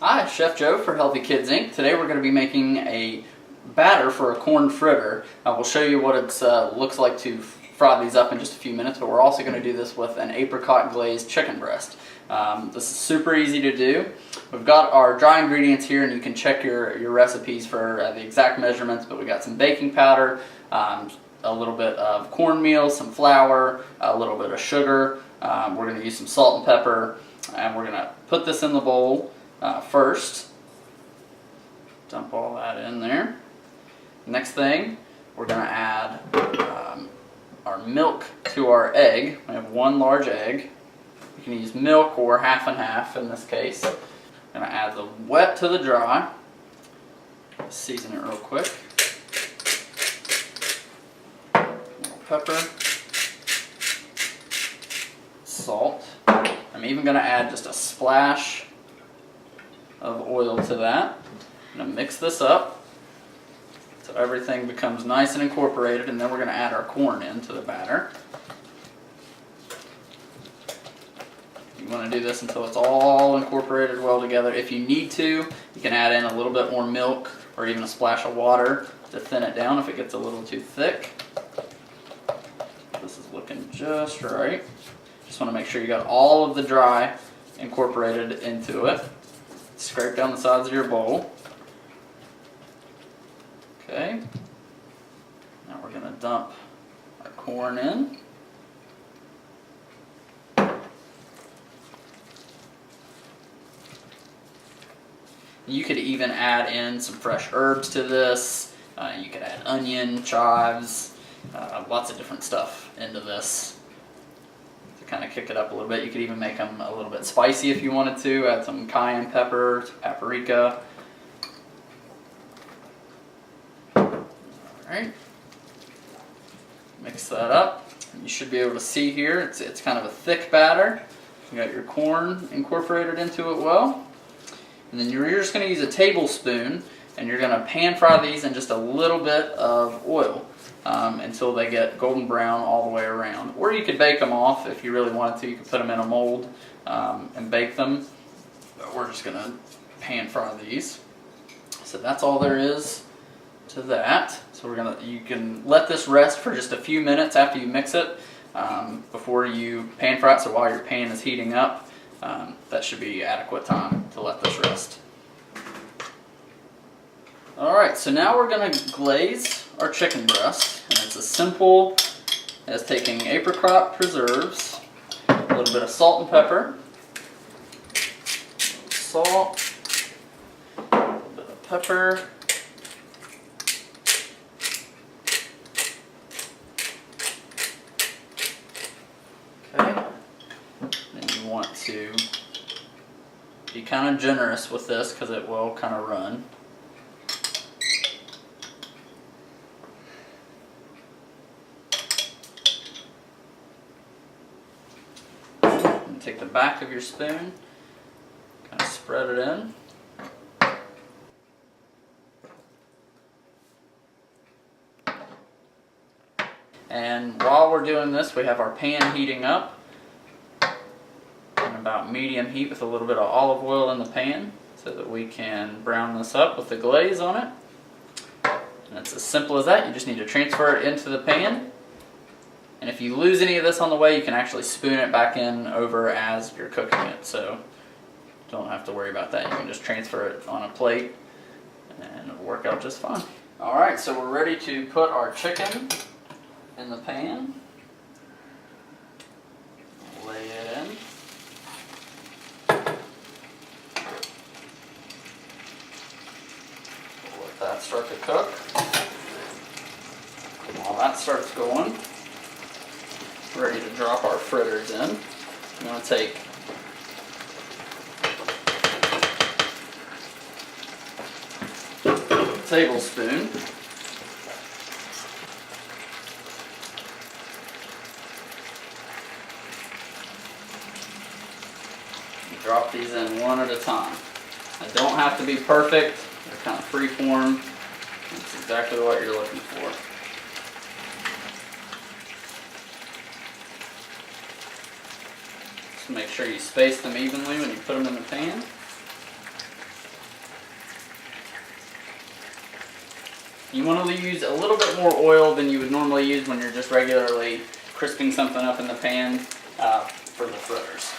Hi, Chef Joe for Healthy Kids Inc. Today we're going to be making a batter for a corn fritter. We'll show you what it looks like to fry these up in just a few minutes, but we're also going to do this with an apricot glazed chicken breast. This is super easy to do. We've got our dry ingredients here, and you can check your recipes for the exact measurements, but we got some baking powder, a little bit of cornmeal, some flour, a little bit of sugar. We're going to use some salt and pepper, and we're going to put this in the bowl first. Dump all that in there. Next thing, we're going to add our milk to our egg. We have one large egg. You can use milk or half and half in this case. I'm going to add the wet to the dry. Season it real quick. A little pepper. Salt. I'm even going to add just a splash of oil to that. I'm going to mix this up so everything becomes nice and incorporated, and then we're going to add our corn into the batter. You want to do this until it's all incorporated well together. If you need to, you can add in a little bit more milk or even a splash of water to thin it down if it gets a little too thick. This is looking just right. Just want to make sure you got all of the dry incorporated into it. Scrape down the sides of your bowl. Okay. Now we're going to dump our corn in. You could even add in some fresh herbs to this. You could add onion, chives, lots of different stuff into this to kind of kick it up a little bit. You could even make them a little bit spicy if you wanted to. Add some cayenne pepper, some paprika. Alright. Mix that up. You should be able to see here, it's kind of a thick batter. You got your corn incorporated into it well. And then you're just going to use a tablespoon, and you're going to pan fry these in just a little bit of oil until they get golden brown all the way around. Or you could bake them off if you really wanted to. You could put them in a mold and bake them. But we're just going to pan fry these. So that's all there is to that. So you can let this rest for just a few minutes after you mix it before you pan fry it. So while your pan is heating up, that should be adequate time to let this rest. Alright, so now we're going to glaze our chicken breast, and it's as simple as taking apricot preserves, a little bit of salt and pepper, salt, a little bit of pepper, okay. Then you want to be kind of generous with this because it will kind of run. And take the back of your spoon, kind of spread it in. And while we're doing this, we have our pan heating up. About medium heat with a little bit of olive oil in the pan so that we can brown this up with the glaze on it. And it's as simple as that. You just need to transfer it into the pan. And if you lose any of this on the way, you can actually spoon it back in over as you're cooking it. So don't have to worry about that. You can just transfer it on a plate and it'll work out just fine. Alright, so we're ready to put our chicken in the pan. Lay it in. That start to cook. While that starts going, we're ready to drop our fritters in. I'm going to take a tablespoon, drop these in one at a time. They don't have to be perfect. They're kind of free-form. That's exactly what you're looking for. Just make sure you space them evenly when you put them in the pan. You want to use a little bit more oil than you would normally use when you're just regularly crisping something up in the pan for the fritters.